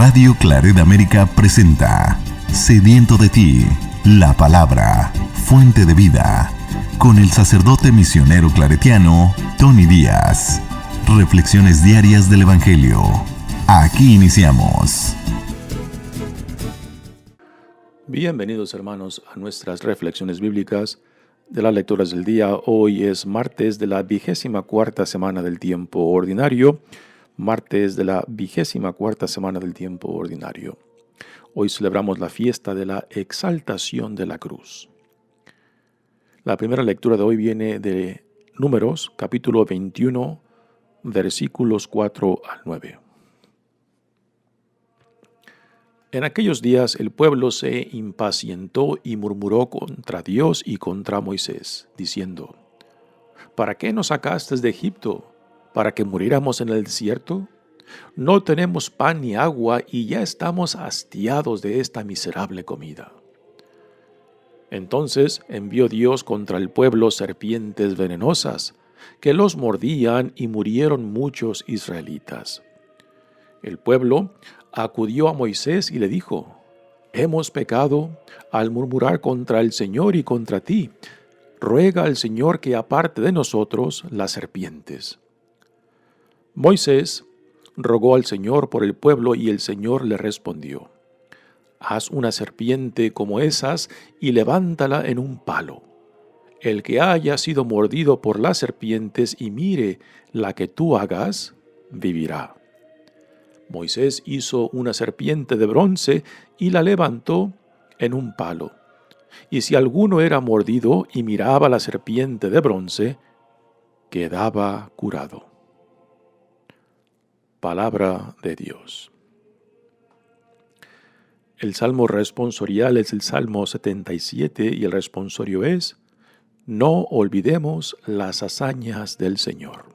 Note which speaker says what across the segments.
Speaker 1: Radio Claret América presenta Sediento de ti, la palabra, fuente de vida, con el sacerdote misionero claretiano Tony Díaz. Reflexiones diarias del Evangelio. Aquí iniciamos.
Speaker 2: Bienvenidos, hermanos, a nuestras reflexiones bíblicas de las lecturas del día. Hoy es martes de la 24ª semana del tiempo ordinario. Hoy celebramos la fiesta de la exaltación de la cruz. La primera lectura de hoy viene de Números, capítulo 21, versículos 4 al 9. En aquellos días el pueblo se impacientó y murmuró contra Dios y contra Moisés, diciendo: ¿Para qué nos sacaste de Egipto? ¿Para que muriéramos en el desierto? No tenemos pan ni agua y ya estamos hastiados de esta miserable comida. Entonces envió Dios contra el pueblo serpientes venenosas, que los mordían y murieron muchos israelitas. El pueblo acudió a Moisés y le dijo: Hemos pecado al murmurar contra el Señor y contra ti. Ruega al Señor que aparte de nosotros las serpientes. Moisés rogó al Señor por el pueblo y el Señor le respondió: Haz una serpiente como esas y levántala en un palo. El que haya sido mordido por las serpientes y mire la que tú hagas, vivirá. Moisés hizo una serpiente de bronce y la levantó en un palo. Y si alguno era mordido y miraba la serpiente de bronce, quedaba curado. Palabra de Dios. El salmo responsorial es el Salmo 77 y el responsorio es: No olvidemos las hazañas del Señor.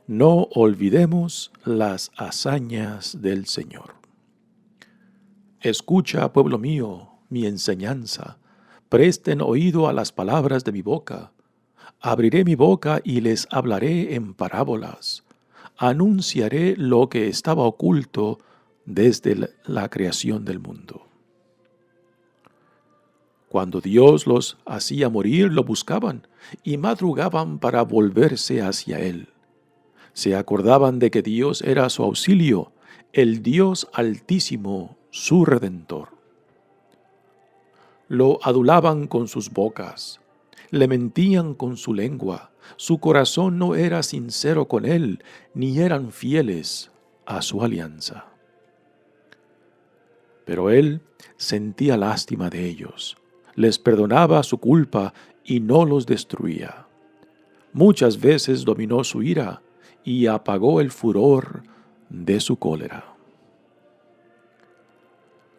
Speaker 2: No olvidemos las hazañas del Señor. Escucha, pueblo mío, mi enseñanza. Presten oído a las palabras de mi boca. Abriré mi boca y les hablaré en parábolas. Anunciaré lo que estaba oculto desde la creación del mundo. Cuando Dios los hacía morir, lo buscaban y madrugaban para volverse hacia Él. Se acordaban de que Dios era su auxilio, el Dios Altísimo, su Redentor. Lo adulaban con sus bocas, le mentían con su lengua. Su corazón no era sincero con Él, ni eran fieles a su alianza. Pero Él sentía lástima de ellos, les perdonaba su culpa y no los destruía. Muchas veces dominó su ira y apagó el furor de su cólera.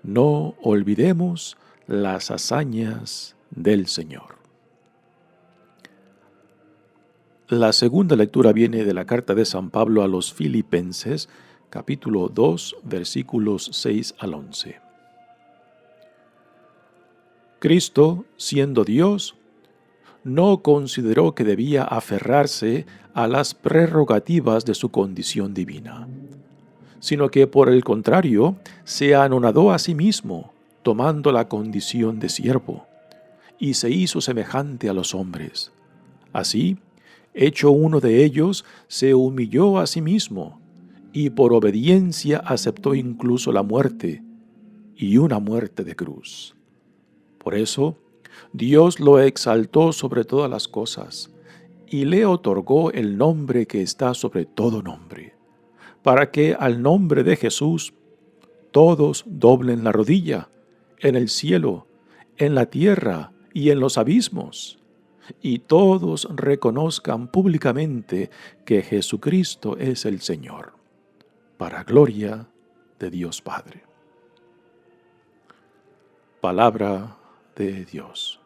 Speaker 2: No olvidemos las hazañas del Señor. La segunda lectura viene de la carta de San Pablo a los Filipenses, capítulo 2, versículos 6 al 11. Cristo, siendo Dios, no consideró que debía aferrarse a las prerrogativas de su condición divina, sino que por el contrario se anonadó a sí mismo, tomando la condición de siervo, y se hizo semejante a los hombres. Así, hecho uno de ellos, se humilló a sí mismo, y por obediencia aceptó incluso la muerte, y una muerte de cruz. Por eso, Dios lo exaltó sobre todas las cosas, y le otorgó el nombre que está sobre todo nombre, para que al nombre de Jesús todos doblen la rodilla, en el cielo, en la tierra y en los abismos, y todos reconozcan públicamente que Jesucristo es el Señor, para gloria de Dios Padre. Palabra de Dios.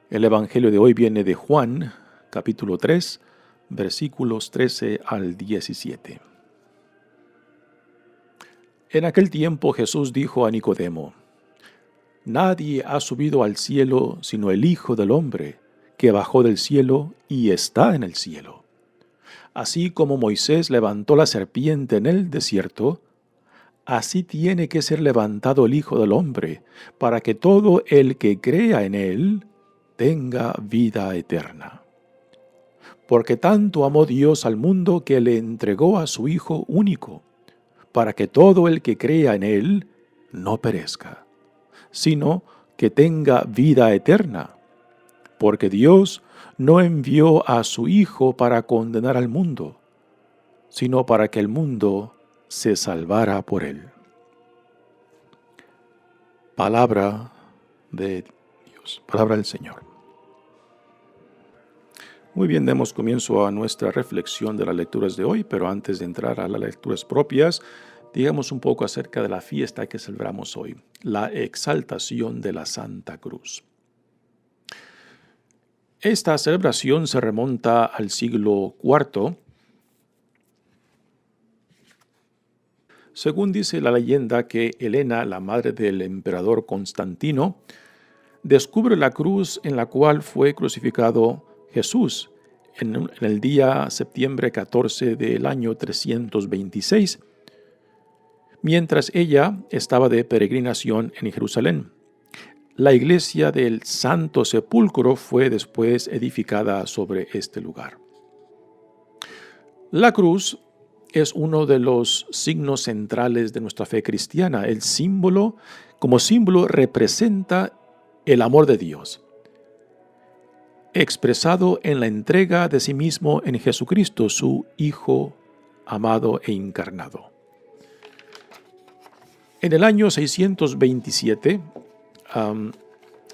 Speaker 2: El Evangelio de hoy viene de Juan, capítulo 3, versículos 13 al 17. En aquel tiempo Jesús dijo a Nicodemo: Nadie ha subido al cielo sino el Hijo del Hombre, que bajó del cielo y está en el cielo. Así como Moisés levantó la serpiente en el desierto, así tiene que ser levantado el Hijo del Hombre, para que todo el que crea en él tenga vida eterna. Porque tanto amó Dios al mundo que le entregó a su Hijo único, para que todo el que crea en él no perezca, sino que tenga vida eterna. Porque Dios no envió a su Hijo para condenar al mundo, sino para que el mundo se salvara por él. Palabra de Dios, palabra del Señor. Muy bien, demos comienzo a nuestra reflexión de las lecturas de hoy, pero antes de entrar a las lecturas propias, digamos un poco acerca de la fiesta que celebramos hoy, la exaltación de la Santa Cruz. Esta celebración se remonta al siglo IV. Según dice la leyenda que Helena, la madre del emperador Constantino, descubre la cruz en la cual fue crucificado Jesús en el día septiembre 14 del año 326, mientras ella estaba de peregrinación en Jerusalén. La iglesia del Santo Sepulcro fue después edificada sobre este lugar. La cruz es uno de los signos centrales de nuestra fe cristiana. Como símbolo representa el amor de Dios, expresado en la entrega de sí mismo en Jesucristo, su Hijo amado e encarnado. En el año 627,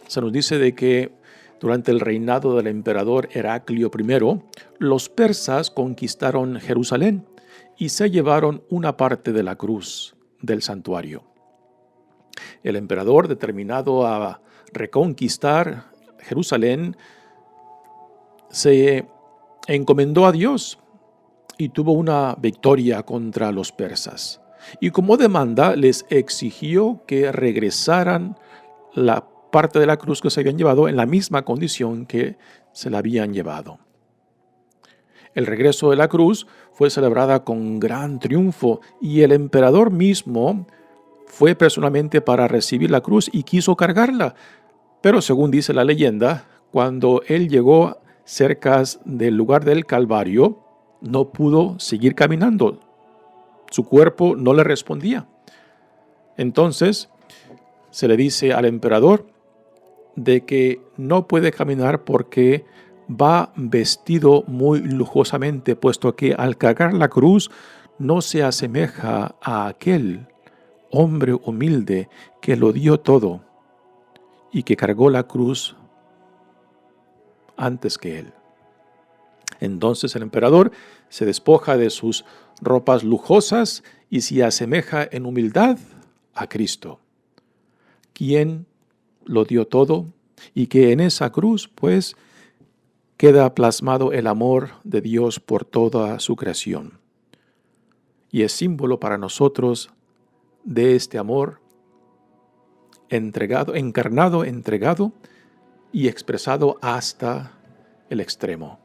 Speaker 2: se nos dice de que durante el reinado del emperador Heraclio I, los persas conquistaron Jerusalén y se llevaron una parte de la cruz del santuario. El emperador, determinado a reconquistar Jerusalén, se encomendó a Dios y tuvo una victoria contra los persas. Y como demanda les exigió que regresaran la parte de la cruz que se habían llevado en la misma condición que se la habían llevado. El regreso de la cruz fue celebrada con gran triunfo y el emperador mismo fue personalmente para recibir la cruz y quiso cargarla. Pero según dice la leyenda, cuando él llegó cerca del lugar del Calvario, no pudo seguir caminando. Su cuerpo no le respondía. Entonces se le dice al emperador de que no puede caminar porque va vestido muy lujosamente, puesto que al cargar la cruz no se asemeja a aquel hombre humilde que lo dio todo y que cargó la cruz antes que él. Entonces el emperador se despoja de sus ropas lujosas y se asemeja en humildad a Cristo, quien lo dio todo y que en esa cruz pues queda plasmado el amor de Dios por toda su creación. Y es símbolo para nosotros de este amor encarnado, entregado y expresado hasta el extremo,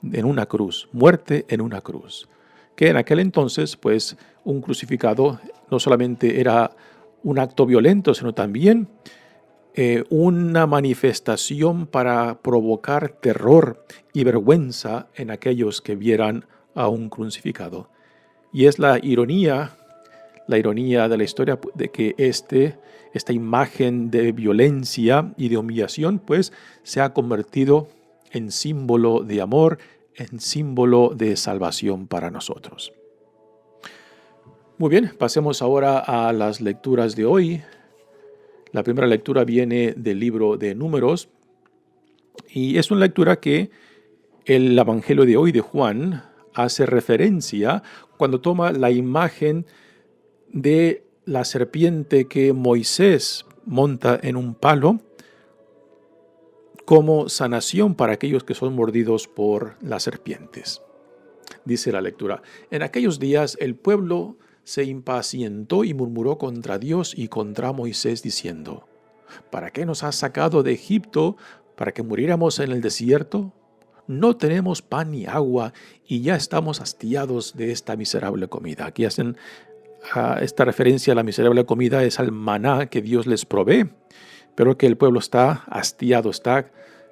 Speaker 2: en una cruz, muerte en una cruz, que en aquel entonces pues un crucificado no solamente era un acto violento, sino también una manifestación para provocar terror y vergüenza en aquellos que vieran a un crucificado. Y es la ironía de la historia de que esta imagen de violencia y de humillación pues se ha convertido en símbolo de amor, en símbolo de salvación para nosotros. Muy bien, pasemos ahora a las lecturas de hoy. La primera lectura viene del libro de Números y es una lectura que el Evangelio de hoy de Juan hace referencia cuando toma la imagen de la serpiente que Moisés monta en un palo como sanación para aquellos que son mordidos por las serpientes. Dice la lectura: en aquellos días el pueblo se impacientó y murmuró contra Dios y contra Moisés diciendo: ¿para qué nos has sacado de Egipto para que muriéramos en el desierto? no tenemos pan ni agua y ya estamos hastiados de esta miserable comida. Aquí hacen esta referencia a la miserable comida, es al maná que Dios les provee, pero que el pueblo está hastiado,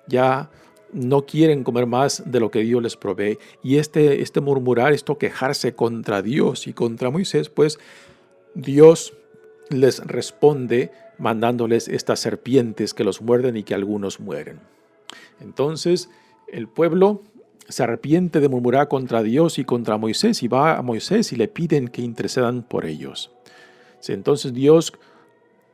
Speaker 2: ya no quieren comer más de lo que Dios les provee. Y este murmurar, esto quejarse contra Dios y contra Moisés, pues Dios les responde mandándoles estas serpientes que los muerden y que algunos mueren. Entonces el pueblo se arrepiente de murmurar contra Dios y contra Moisés y va a Moisés y le piden que intercedan por ellos. Entonces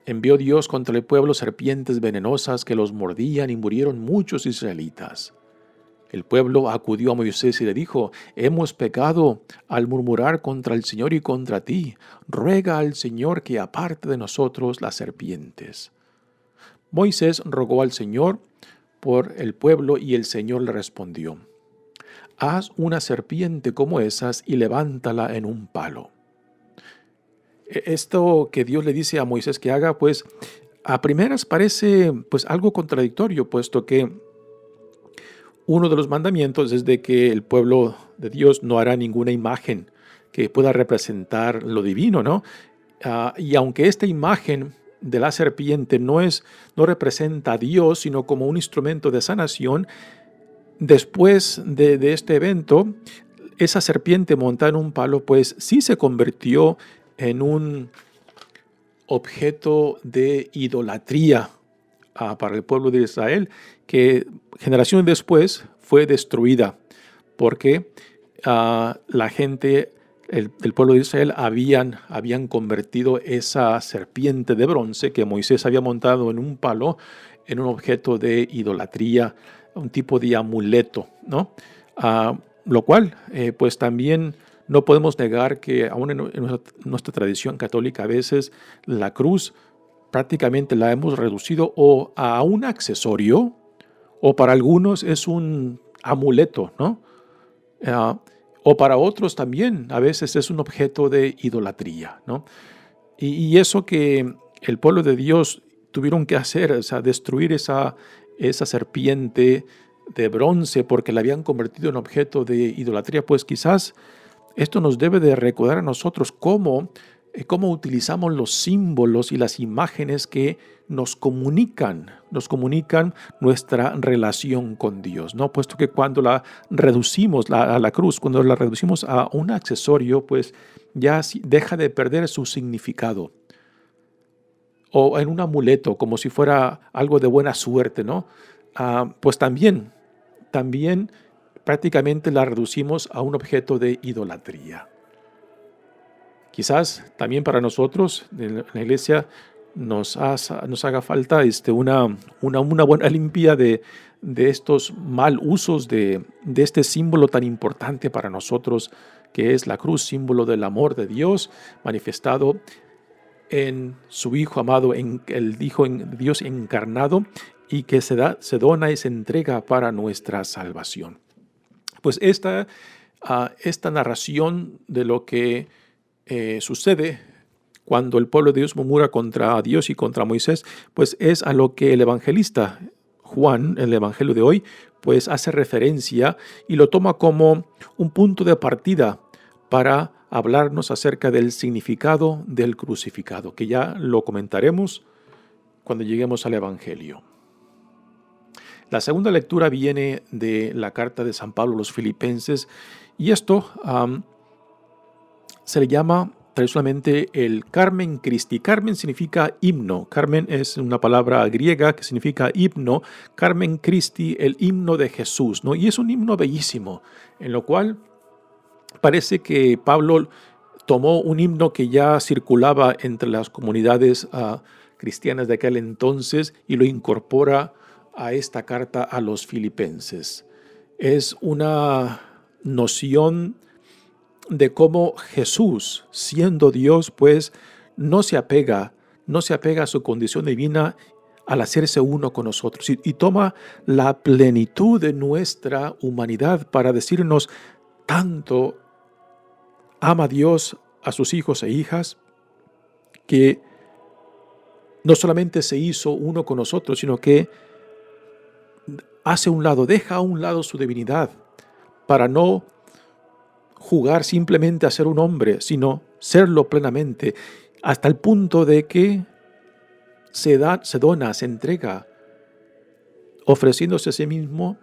Speaker 2: envió Dios contra el pueblo serpientes venenosas que los mordían y murieron muchos israelitas. El pueblo acudió a Moisés y le dijo: hemos pecado al murmurar contra el Señor y contra ti. Ruega al Señor que aparte de nosotros las serpientes. Moisés rogó al Señor por el pueblo y el Señor le respondió: haz una serpiente como esas y levántala en un palo. Esto que Dios le dice a Moisés que haga, pues a primeras parece pues algo contradictorio, puesto que uno de los mandamientos es de que el pueblo de Dios no hará ninguna imagen que pueda representar lo divino, ¿no? Y aunque esta imagen de la serpiente no representa a Dios, sino como un instrumento de sanación, después de este evento, esa serpiente montada en un palo, pues sí se convirtió en un objeto de idolatría para el pueblo de Israel, que generaciones después fue destruida porque la gente, el pueblo de Israel, habían convertido esa serpiente de bronce que Moisés había montado en un palo en un objeto de idolatría, un tipo de amuleto, ¿no? Lo cual, pues también no podemos negar que aún en nuestra tradición católica a veces la cruz prácticamente la hemos reducido o a un accesorio o para algunos es un amuleto, ¿no? O para otros también a veces es un objeto de idolatría, ¿no? Y eso que el pueblo de Dios tuvieron que hacer, o sea, destruir esa serpiente de bronce porque la habían convertido en objeto de idolatría, pues quizás esto nos debe de recordar a nosotros cómo utilizamos los símbolos y las imágenes que nos comunican nuestra relación con Dios, ¿no? Puesto que cuando la reducimos a la cruz, cuando la reducimos a un accesorio, pues ya deja de perder su significado. O en un amuleto, como si fuera algo de buena suerte, ¿no? Pues también prácticamente la reducimos a un objeto de idolatría. Quizás también para nosotros en la iglesia nos haga falta una buena limpia de estos mal usos de este símbolo tan importante para nosotros, que es la cruz, símbolo del amor de Dios manifestado en su Hijo amado, en el Hijo en Dios encarnado, y que se dona y se entrega para nuestra salvación. Pues esta narración de lo que sucede cuando el pueblo de Dios murmura contra Dios y contra Moisés, pues es a lo que el evangelista Juan, el evangelio de hoy, pues hace referencia y lo toma como un punto de partida para hablarnos acerca del significado del crucificado, que ya lo comentaremos cuando lleguemos al evangelio. La segunda lectura viene de la carta de San Pablo a los Filipenses, y esto se le llama tradicionalmente el Carmen Christi. Carmen significa himno. Carmen es una palabra griega que significa himno. Carmen Christi, el himno de Jesús, ¿no? Y es un himno bellísimo, en lo cual parece que Pablo tomó un himno que ya circulaba entre las comunidades cristianas de aquel entonces y lo incorpora a esta carta a los filipenses. Es una noción de cómo Jesús, siendo Dios, pues no se apega a su condición divina al hacerse uno con nosotros y toma la plenitud de nuestra humanidad para decirnos: tanto ama Dios a sus hijos e hijas que no solamente se hizo uno con nosotros, sino que deja a un lado su divinidad para no jugar simplemente a ser un hombre, sino serlo plenamente, hasta el punto de que se dona, se entrega, ofreciéndose a sí mismo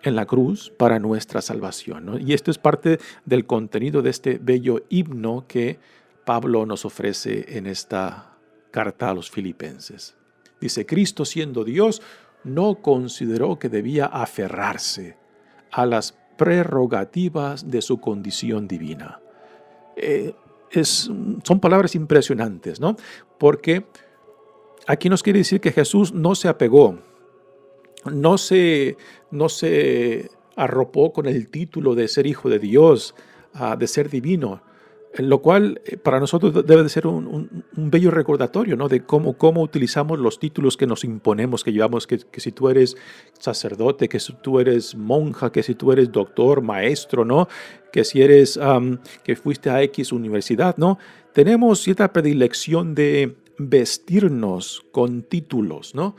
Speaker 2: en la cruz para nuestra salvación, ¿no? Y esto es parte del contenido de este bello himno que Pablo nos ofrece en esta carta a los Filipenses. Dice: Cristo, siendo Dios, no consideró que debía aferrarse a las prerrogativas de su condición divina. Son palabras impresionantes, ¿no? Porque aquí nos quiere decir que Jesús no se apegó, no se arropó con el título de ser hijo de Dios, de ser divino, lo cual para nosotros debe de ser un bello recordatorio, ¿no? De cómo utilizamos los títulos que nos imponemos, que llevamos, que si tú eres sacerdote, que si tú eres monja, que si tú eres doctor, maestro, ¿no? Que si eres, que fuiste a X universidad, ¿no? Tenemos cierta predilección de vestirnos con títulos, ¿no?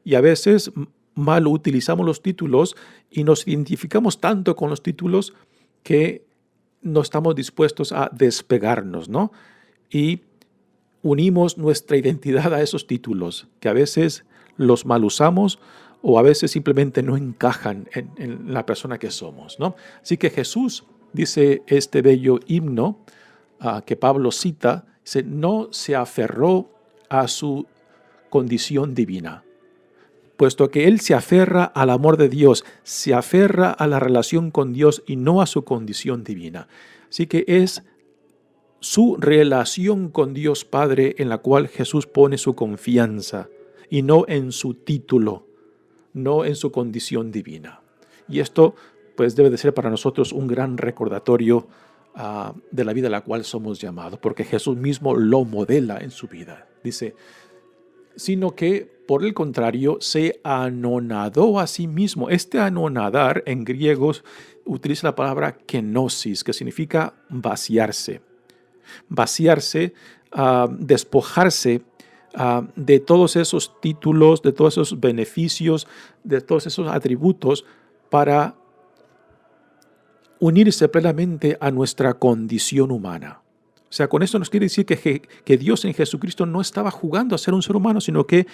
Speaker 2: Y a veces mal utilizamos los títulos y nos identificamos tanto con los títulos que no estamos dispuestos a despegarnos, ¿no? Y unimos nuestra identidad a esos títulos, que a veces los mal usamos o a veces simplemente no encajan en la persona que somos, ¿no? Así que Jesús, dice este bello himno que Pablo cita, dice, no se aferró a su condición divina, puesto que él se aferra al amor de Dios, se aferra a la relación con Dios y no a su condición divina. Así que es su relación con Dios Padre en la cual Jesús pone su confianza y no en su título, no en su condición divina. Y esto pues debe de ser para nosotros un gran recordatorio de la vida a la cual somos llamados, porque Jesús mismo lo modela en su vida. Dice, sino que por el contrario se anonadó a sí mismo. Este anonadar en griego utiliza la palabra kenosis, que significa vaciarse. Vaciarse, despojarse de todos esos títulos, de todos esos beneficios, de todos esos atributos para unirse plenamente a nuestra condición humana. O sea, con esto nos quiere decir que Dios en Jesucristo no estaba jugando a ser un ser humano, sino que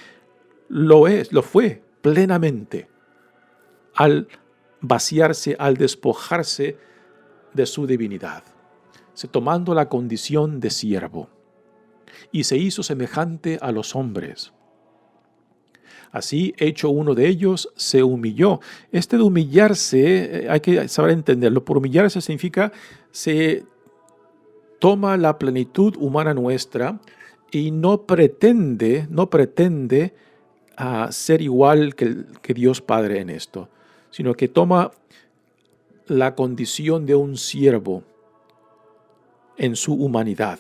Speaker 2: lo fue plenamente al vaciarse, al despojarse de su divinidad, tomando la condición de siervo, y se hizo semejante a los hombres. Así, hecho uno de ellos, se humilló. Este de humillarse, hay que saber entenderlo. Por humillarse significa se toma la plenitud humana nuestra y no pretende ser igual que Dios Padre en esto, sino que toma la condición de un siervo en su humanidad.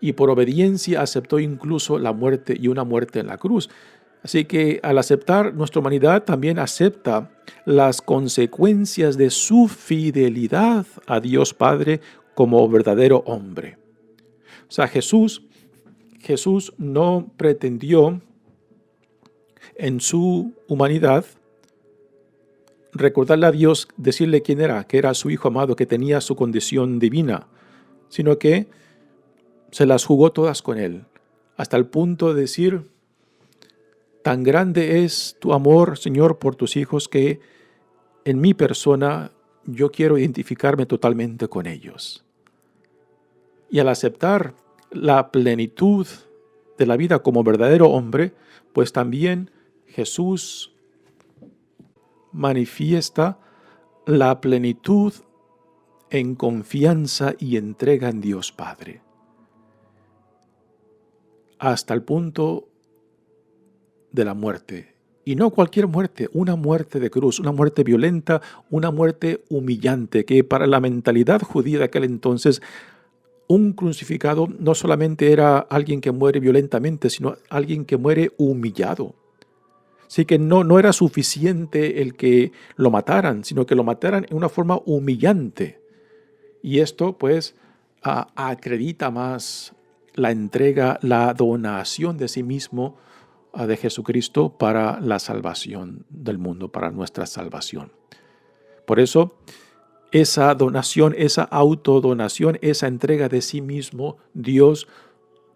Speaker 2: Y por obediencia aceptó incluso la muerte y una muerte en la cruz. Así que al aceptar nuestra humanidad también acepta las consecuencias de su fidelidad a Dios Padre como verdadero hombre. O sea, Jesús no pretendió en su humanidad recordarle a Dios, decirle quién era, que era su Hijo amado, que tenía su condición divina, sino que se las jugó todas con él, hasta el punto de decir, tan grande es tu amor, Señor, por tus hijos, que en mi persona yo quiero identificarme totalmente con ellos. Y al aceptar la plenitud de la vida como verdadero hombre, pues también Jesús manifiesta la plenitud en confianza y entrega en Dios Padre, hasta el punto de la muerte. Y no cualquier muerte, una muerte de cruz, una muerte violenta, una muerte humillante, que para la mentalidad judía de aquel entonces, un crucificado no solamente era alguien que muere violentamente, sino alguien que muere humillado. Así que no era suficiente el que lo mataran, sino que lo mataran en una forma humillante. Y esto pues acredita más la entrega, la donación de sí mismo de Jesucristo para la salvación del mundo, para nuestra salvación. Por eso, esa donación, esa autodonación, esa entrega de sí mismo, Dios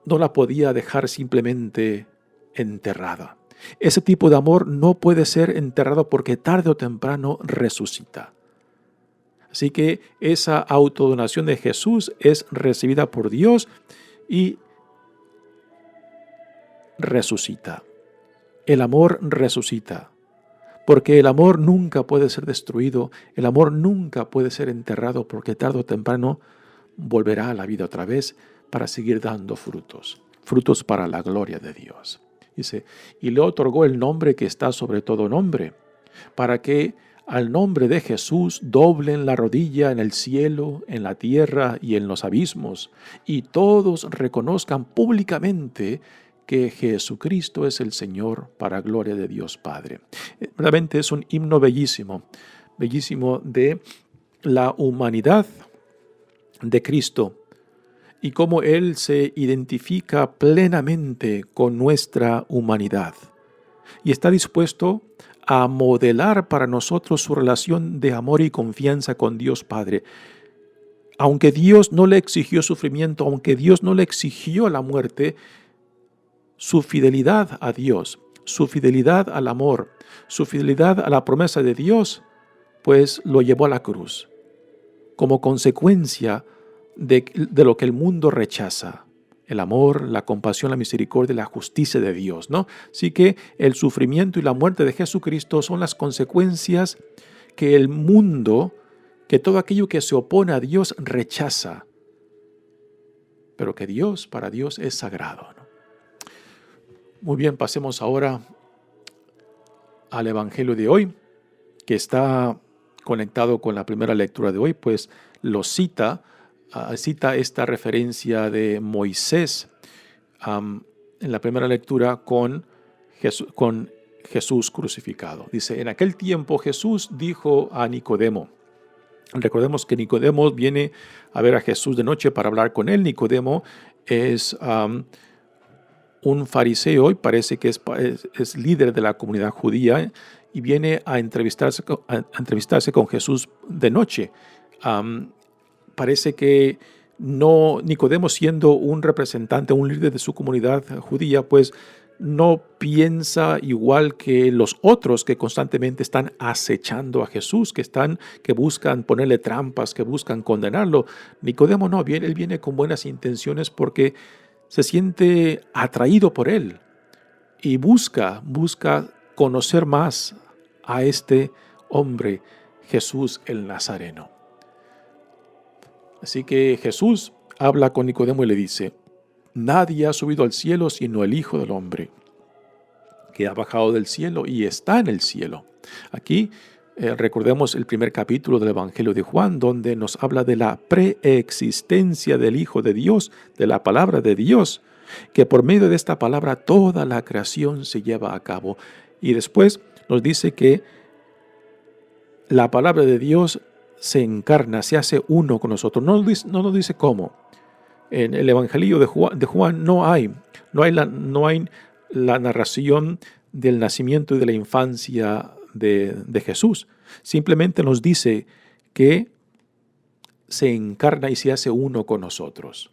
Speaker 2: no la podía dejar simplemente enterrada. Ese tipo de amor no puede ser enterrado porque tarde o temprano resucita. Así que esa autodonación de Jesús es recibida por Dios y resucita. El amor resucita. Porque el amor nunca puede ser destruido, el amor nunca puede ser enterrado, porque tarde o temprano volverá a la vida otra vez para seguir dando frutos, frutos para la gloria de Dios. Dice, y le otorgó el nombre que está sobre todo nombre, para que al nombre de Jesús doblen la rodilla en el cielo, en la tierra y en los abismos, y todos reconozcan públicamente que Jesucristo es el Señor, para gloria de Dios Padre. Realmente es un himno bellísimo, bellísimo de la humanidad de Cristo y cómo Él se identifica plenamente con nuestra humanidad y está dispuesto a modelar para nosotros su relación de amor y confianza con Dios Padre. Aunque Dios no le exigió sufrimiento, aunque Dios no le exigió la muerte, su fidelidad a Dios, su fidelidad al amor, su fidelidad a la promesa de Dios, pues lo llevó a la cruz, como consecuencia de lo que el mundo rechaza, el amor, la compasión, la misericordia, la justicia de Dios, ¿no? Así que el sufrimiento y la muerte de Jesucristo son las consecuencias que el mundo, que todo aquello que se opone a Dios rechaza, pero que Dios, para Dios, es sagrado, ¿no? Muy bien, pasemos ahora al Evangelio de hoy, que está conectado con la primera lectura de hoy, pues lo cita esta referencia de Moisés en la primera lectura con Jesús crucificado. Dice, en aquel tiempo Jesús dijo a Nicodemo, recordemos que Nicodemo viene a ver a Jesús de noche para hablar con él. Nicodemo es un fariseo y parece que es líder de la comunidad judía y viene a entrevistarse con Jesús de noche. Parece que Nicodemo, siendo un representante, un líder de su comunidad judía, pues no piensa igual que los otros que constantemente están acechando a Jesús, que buscan ponerle trampas, que buscan condenarlo. Nicodemo no, él viene con buenas intenciones porque se siente atraído por él y busca conocer más a este hombre, Jesús el Nazareno. Así que Jesús habla con Nicodemo y le dice, nadie ha subido al cielo sino el Hijo del Hombre, que ha bajado del cielo y está en el cielo. Aquí recordemos el primer capítulo del Evangelio de Juan, donde nos habla de la preexistencia del Hijo de Dios, de la palabra de Dios, que por medio de esta palabra toda la creación se lleva a cabo. Y después nos dice que la palabra de Dios se encarna, se hace uno con nosotros. No nos dice cómo. En el Evangelio de Juan no hay la narración del nacimiento y de la infancia de Jesús. Simplemente nos dice que se encarna y se hace uno con nosotros.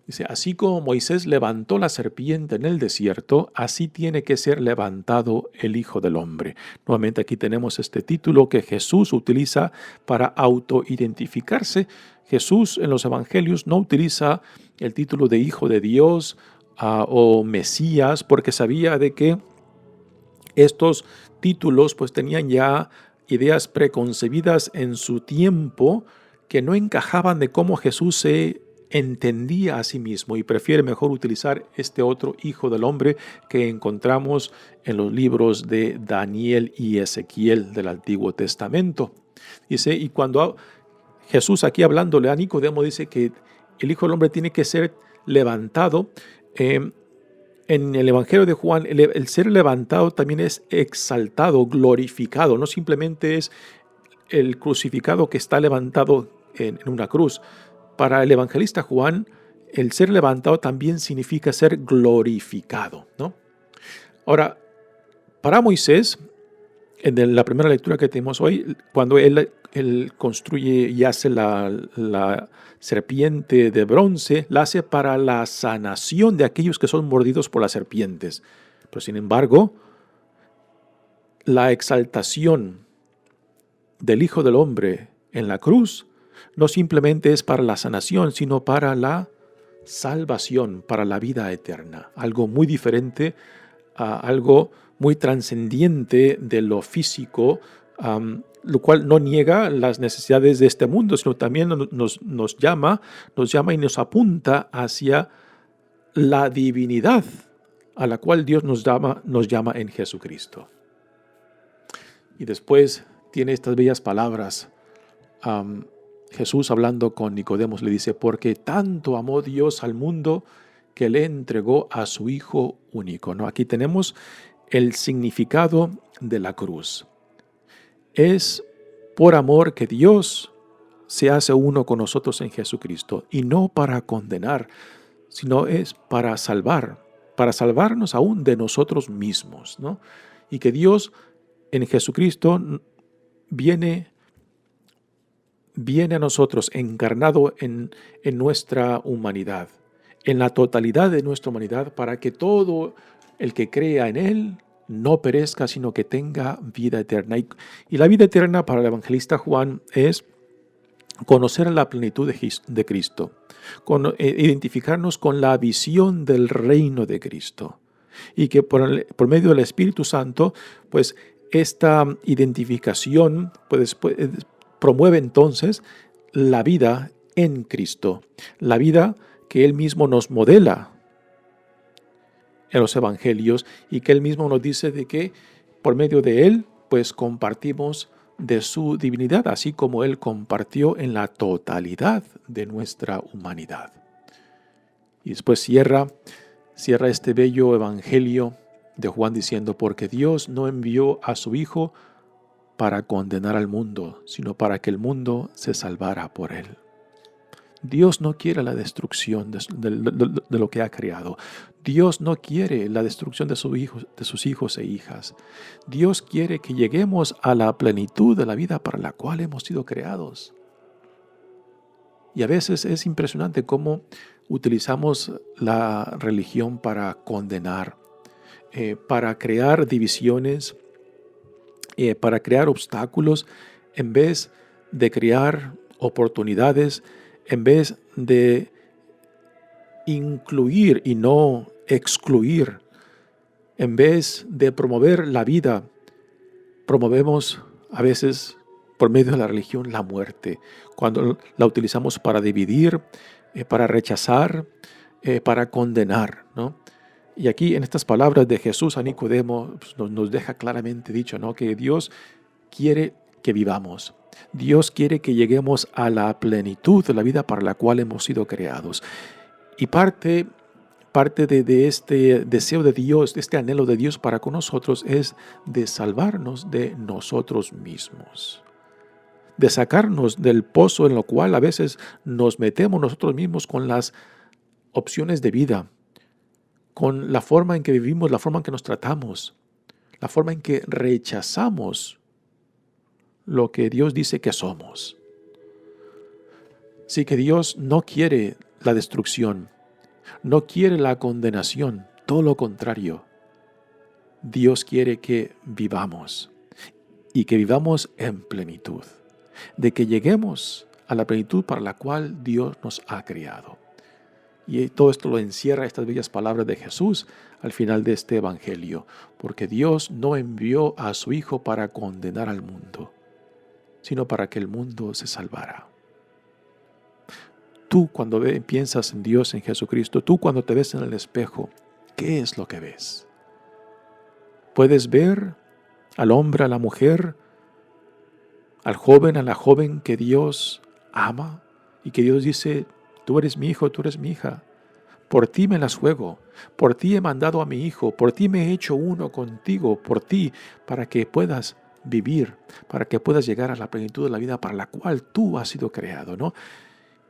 Speaker 2: Dice, así como Moisés levantó la serpiente en el desierto, así tiene que ser levantado el Hijo del Hombre. Nuevamente aquí tenemos este título que Jesús utiliza para autoidentificarse. Jesús en los evangelios no utiliza el título de Hijo de Dios o Mesías, porque sabía de que estos títulos pues tenían ya ideas preconcebidas en su tiempo que no encajaban de cómo Jesús se entendía a sí mismo y prefiere mejor utilizar este otro Hijo del Hombre que encontramos en los libros de Daniel y Ezequiel del Antiguo Testamento. Dice, y cuando Jesús aquí hablándole a Nicodemo dice que el Hijo del Hombre tiene que ser levantado, en el Evangelio de Juan el ser levantado también es exaltado, glorificado, no simplemente es el crucificado que está levantado en una cruz. Para el evangelista Juan, el ser levantado también significa ser glorificado, ¿no? Ahora, para Moisés, la primera lectura que tenemos hoy, cuando él construye y hace la serpiente de bronce, la hace para la sanación de aquellos que son mordidos por las serpientes. Pero sin embargo, la exaltación del Hijo del Hombre en la cruz no simplemente es para la sanación, sino para la salvación, para la vida eterna. Algo muy diferente, algo muy trascendiente de lo físico, lo cual no niega las necesidades de este mundo, sino también nos llama y nos apunta hacia la divinidad a la cual Dios nos llama en Jesucristo. Y después tiene estas bellas palabras. Jesús, hablando con Nicodemo, le dice: porque tanto amó Dios al mundo que le entregó a su Hijo único. ¿No? Aquí tenemos el significado de la cruz. Es por amor que Dios se hace uno con nosotros en Jesucristo, y no para condenar, sino es para salvarnos aún de nosotros mismos, ¿no? Y que Dios en Jesucristo viene a nosotros encarnado en nuestra humanidad, en la totalidad de nuestra humanidad, para que todo el que crea en Él no perezca, sino que tenga vida eterna. Y la vida eterna para el evangelista Juan es conocer la plenitud de Cristo, identificarnos con la visión del reino de Cristo. Y que por medio del Espíritu Santo, pues esta identificación promueve entonces la vida en Cristo, la vida que Él mismo nos modela en los evangelios, y que Él mismo nos dice de que por medio de Él pues compartimos de su divinidad, así como Él compartió en la totalidad de nuestra humanidad. Y después cierra este bello evangelio de Juan diciendo: porque Dios no envió a su Hijo para condenar al mundo, sino para que el mundo se salvara por Él. Dios no quiere la destrucción de lo que ha creado. Dios no quiere la destrucción de sus hijos e hijas. Dios quiere que lleguemos a la plenitud de la vida para la cual hemos sido creados. Y a veces es impresionante cómo utilizamos la religión para condenar, para crear divisiones, para crear obstáculos, en vez de crear oportunidades, en vez de incluir y no excluir, en vez de promover la vida, promovemos a veces por medio de la religión la muerte, cuando la utilizamos para dividir, para rechazar, para condenar, ¿no? Y aquí en estas palabras de Jesús a Nicodemo pues, nos deja claramente dicho, ¿no?, que Dios quiere que vivamos. Dios quiere que lleguemos a la plenitud de la vida para la cual hemos sido creados. Y parte de este deseo de Dios, de este anhelo de Dios para con nosotros, es de salvarnos de nosotros mismos, de sacarnos del pozo en lo cual a veces nos metemos nosotros mismos con las opciones de vida, con la forma en que vivimos, la forma en que nos tratamos, la forma en que rechazamos lo que Dios dice que somos. Sí, que Dios no quiere la destrucción, no quiere la condenación, todo lo contrario. Dios quiere que vivamos y que vivamos en plenitud, de que lleguemos a la plenitud para la cual Dios nos ha creado. Y todo esto lo encierra estas bellas palabras de Jesús al final de este evangelio, porque Dios no envió a su Hijo para condenar al mundo, sino para que el mundo se salvara. Tú cuando piensas en Dios, en Jesucristo, tú cuando te ves en el espejo, ¿qué es lo que ves? ¿Puedes ver al hombre, a la mujer, al joven, a la joven que Dios ama y que Dios dice: tú eres mi hijo, tú eres mi hija, por ti me las juego, por ti he mandado a mi hijo, por ti me he hecho uno contigo, por ti, para que puedas vivir, para que puedas llegar a la plenitud de la vida para la cual tú has sido creado, ¿no?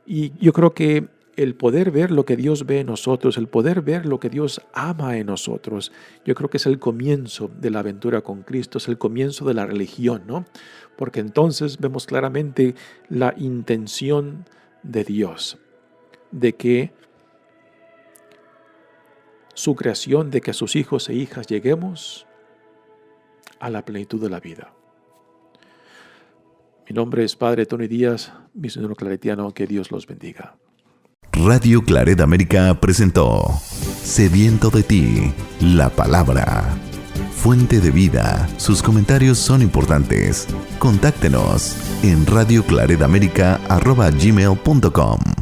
Speaker 2: Y yo creo que el poder ver lo que Dios ve en nosotros, el poder ver lo que Dios ama en nosotros, yo creo que es el comienzo de la aventura con Cristo, es el comienzo de la religión, ¿no? Porque entonces vemos claramente la intención de Dios, de que su creación, de que sus hijos e hijas lleguemos a la plenitud de la vida. Mi nombre es Padre Tony Díaz, misionero claretiano, que Dios los bendiga.
Speaker 1: Radio Claret América presentó Sediento de ti, la palabra. Fuente de vida. Sus comentarios son importantes. Contáctenos en radioclaretamerica@gmail.com.